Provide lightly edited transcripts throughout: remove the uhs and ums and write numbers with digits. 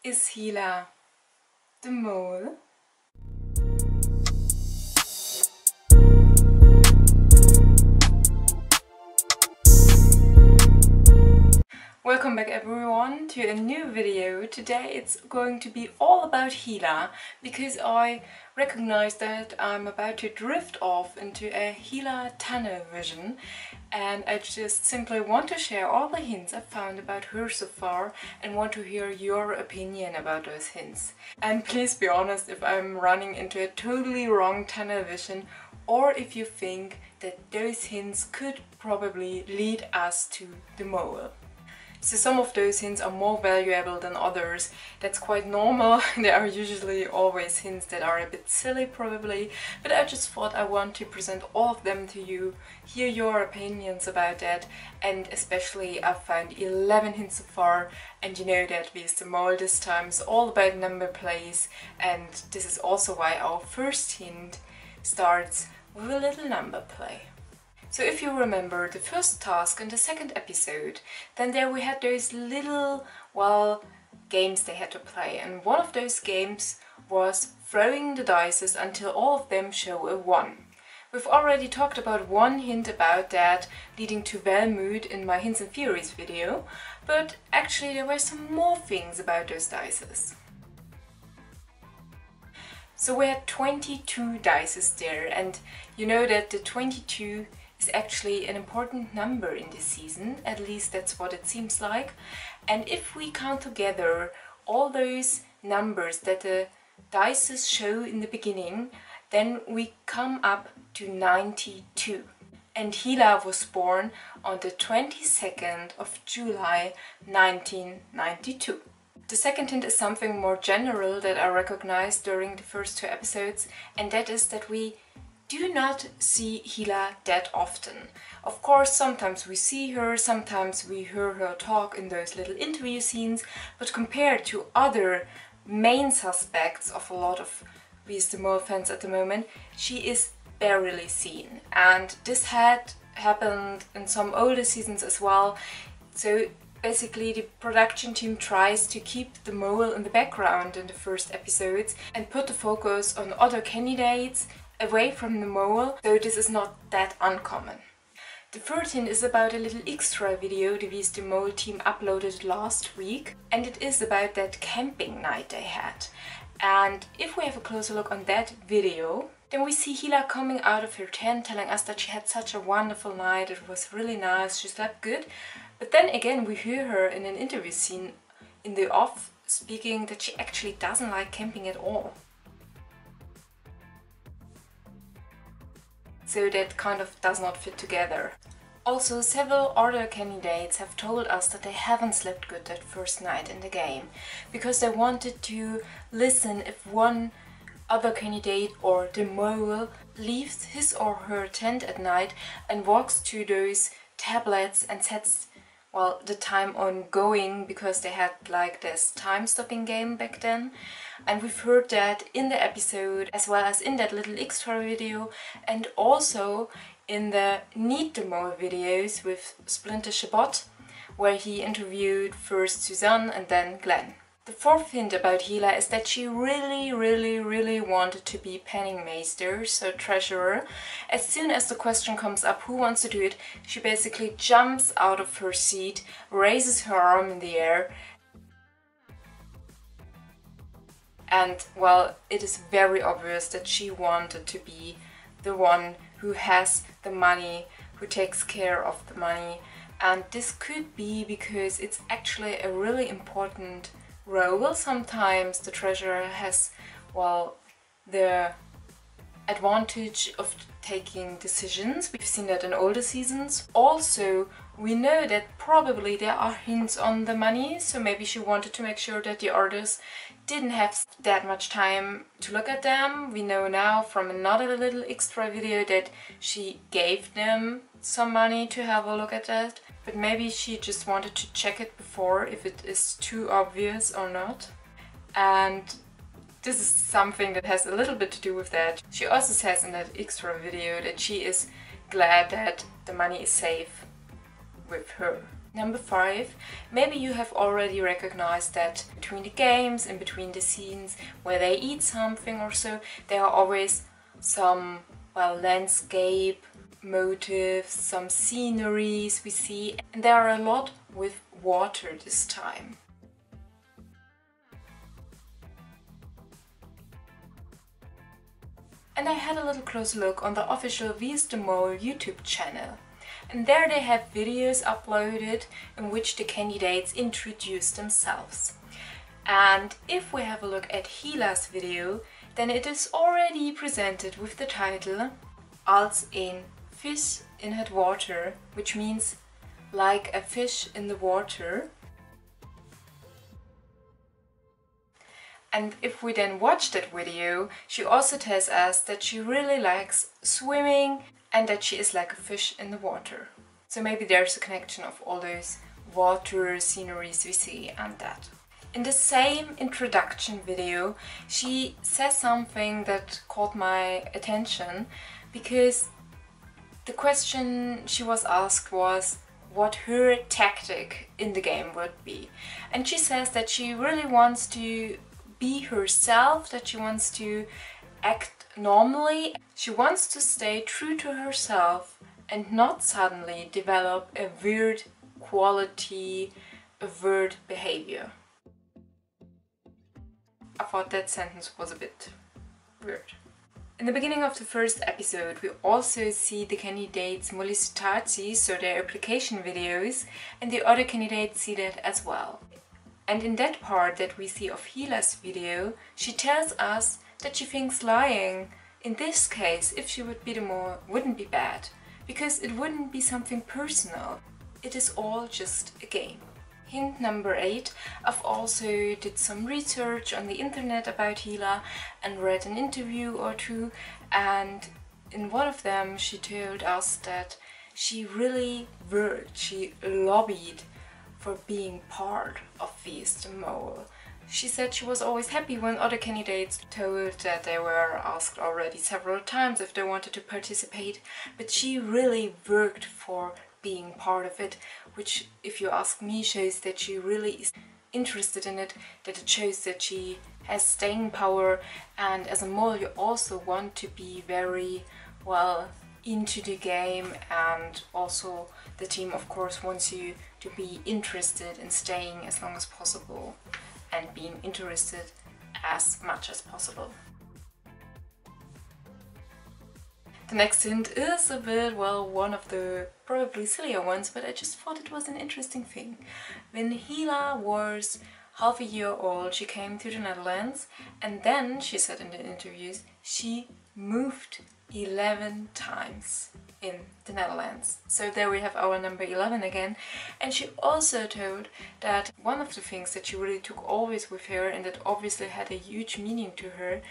Is Hila the mole? Welcome back everyone to a new video. Today it's going to be all about Hila because I recognize that I'm about to drift off into a Hila tunnel vision, and I just simply want to share all the hints I've found about her so far and want to hear your opinion about those hints. And please be honest if I'm running into a totally wrong tunnel vision or if you think that those hints could probably lead us to the mole. So some of those hints are more valuable than others. That's quite normal. There are usually always hints that are a bit silly probably, but I just thought I want to present all of them to you, hear your opinions about that, and especially I've found 11 hints so far, and you know that WIDM-App this time is all about number plays, and this is also why our first hint starts with a little number play. So if you remember the first task in the second episode, then there we had those little, well, games they had to play, and one of those games was throwing the dice until all of them show a 1. We've already talked about one hint about that leading to Valmood in my Hints and Theories video, but actually there were some more things about those dice. So we had 22 dice there, and you know that the 22 is actually an important number in this season, at least that's what it seems like. And if we count together all those numbers that the dice show in the beginning, then we come up to 92. And Hila was born on the 22nd of July 1992. The second hint is something more general that I recognized during the first 2 episodes, and that is that we do not see Hila that often. Of course, sometimes we see her, sometimes we hear her talk in those little interview scenes, but compared to other main suspects of a lot of WIDM-App fans at the moment, she is barely seen. And this had happened in some older seasons as well. So basically the production team tries to keep the mole in the background in the first episodes and put the focus on other candidates away from the mole, so this is not that uncommon. The third hint is about a little extra video the WIDM-App team uploaded last week, and it is about that camping night they had. And if we have a closer look on that video, then we see Hila coming out of her tent telling us that she had such a wonderful night, it was really nice, she slept good. But then again we hear her in an interview scene in the off speaking that she actually doesn't like camping at all. So that kind of does not fit together. Also, several other candidates have told us that they haven't slept good that first night in the game because they wanted to listen if one other candidate or the mole leaves his or her tent at night and walks to those tablets and sets, well, the time on going, because they had like this time-stopping game back then. And we've heard that in the episode as well as in that little extra video, and also in the Need the Mole videos with Splinter Chabot, where he interviewed first Suzanne and then Glenn. The fourth hint about Hila is that she really wanted to be penningmeester, so treasurer. As soon as the question comes up who wants to do it, she basically jumps out of her seat, raises her arm in the air, and, well, it is very obvious that she wanted to be the one who has the money, who takes care of the money. And this could be because it's actually a really important role. Sometimes the treasurer has, well, the advantage of taking decisions. We've seen that in older seasons. Also, we know that probably there are hints on the money, so maybe she wanted to make sure that the artists didn't have that much time to look at them. We know now from another little extra video that she gave them some money to have a look at that, but maybe she just wanted to check it before if it is too obvious or not. And this is something that has a little bit to do with that. She also says in that extra video that she is glad that the money is safe with her. Number 5, maybe you have already recognized that between the games and between the scenes where they eat something or so, there are always some, well, landscape motifs, some sceneries we see, and there are a lot with water this time. And I had a little close look on the official WIDM-App YouTube channel. And there they have videos uploaded in which the candidates introduce themselves. And if we have a look at Hila's video, then it is already presented with the title Als een vis in het water, which means like a fish in the water. And if we then watch that video, she also tells us that she really likes swimming and that she is like a fish in the water. So maybe there's a connection of all those water sceneries we see and that. In the same introduction video, she says something that caught my attention, because the question she was asked was what her tactic in the game would be. And she says that she really wants to be herself, that she wants to act normally. She wants to stay true to herself and not suddenly develop a weird quality, a weird behavior. I thought that sentence was a bit weird. In the beginning of the first episode, we also see the candidates' solicitaties, so their application videos, and the other candidates see that as well. And in that part that we see of Hila's video, she tells us that she thinks lying, in this case, if she would be the more, wouldn't be bad, because it wouldn't be something personal. It is all just a game. Hint number 8, I've also did some research on the internet about Hila and read an interview or two, and in one of them she told us that she really worked, she lobbied for being part of WIDM-App. She said she was always happy when other candidates told that they were asked already several times if they wanted to participate, but she really worked for being part of it, which, if you ask me, shows that she really is interested in it, that it shows that she has staying power, and as a mole you also want to be very, well, into the game, and also the team of course wants you to be interested in staying as long as possible and being interested as much as possible. The next hint is a bit, well, one of the probably sillier ones, but I just thought it was an interesting thing. When Hila was half a year old, she came to the Netherlands, and then, she said in the interviews, she moved 11 times in the Netherlands. So there we have our number 11 again. And she also told that one of the things that she really took always with her, and that obviously had a huge meaning to her,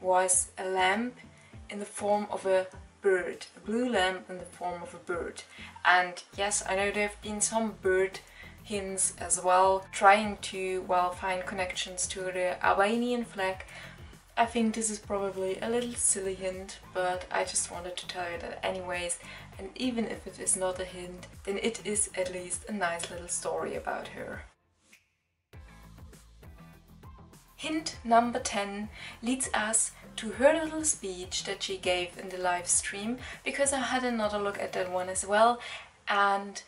was a lamp in the form of a bird, a blue lamp in the form of a bird. And yes, I know there have been some bird hints as well, trying to, well, find connections to the Albanian flag. I think this is probably a little silly hint, but I just wanted to tell you that anyways, and even if it is not a hint, then it is at least a nice little story about her. Hint number 10 leads us to her little speech that she gave in the live stream, because I had another look at that one as well, and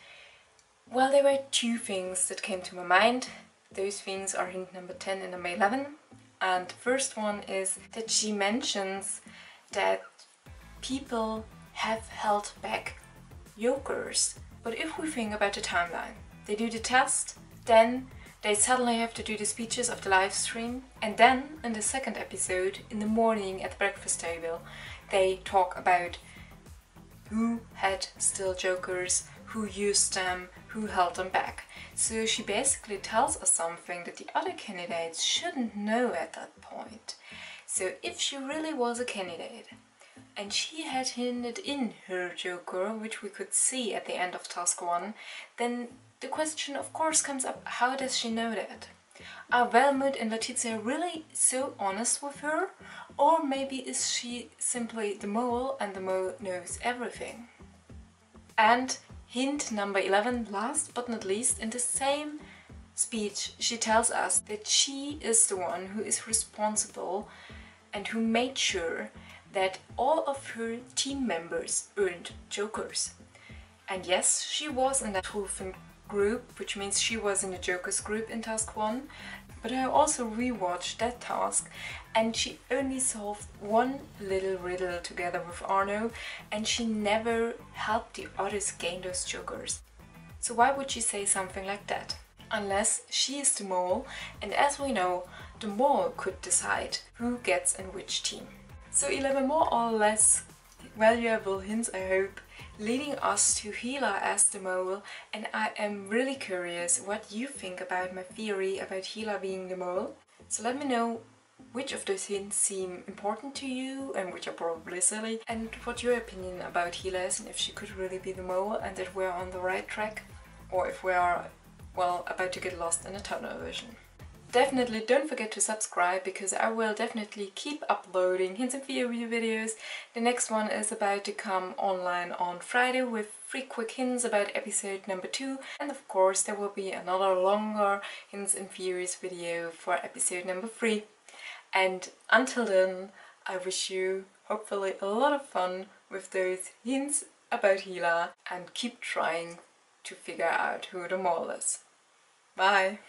well, there were two things that came to my mind. Those things are hint number 10 and number 11. And the first one is that she mentions that people have held back jokers. But if we think about the timeline, they do the test, then they suddenly have to do the speeches of the live stream, and then in the second episode, in the morning at the breakfast table, they talk about who had still jokers, who used them, who held them back. So she basically tells us something that the other candidates shouldn't know at that point. So if she really was a candidate and she had hinted in her joker, which we could see at the end of task 1, then the question of course comes up, how does she know that? Are Velmut and Letizia really so honest with her? Or maybe is she simply the mole and the mole knows everything? And Hint number 11, last but not least, in the same speech she tells us that she is the one who is responsible and who made sure that all of her team members earned jokers. And yes, she was in that Trufen group, which means she was in the jokers group in task 1, but I also rewatched that task and she only solved one little riddle together with Arno and she never helped the others gain those jokers. So why would she say something like that? Unless she is the mole, and as we know, the mole could decide who gets in which team. So 11 more or less valuable hints, I hope, leading us to Hila as the mole, and I am really curious what you think about my theory about Hila being the mole. So let me know which of those hints seem important to you and which are probably silly, and what your opinion about Hila is and if she could really be the mole and that we're on the right track, or if we are, well, about to get lost in a tunnel vision. Definitely don't forget to subscribe because I will definitely keep uploading hints and theory videos. The next one is about to come online on Friday with 3 quick hints about episode number 2, and of course there will be another longer hints and theories video for episode number 3. And until then, I wish you hopefully a lot of fun with those hints about Hila and keep trying to figure out who the mole is. Bye!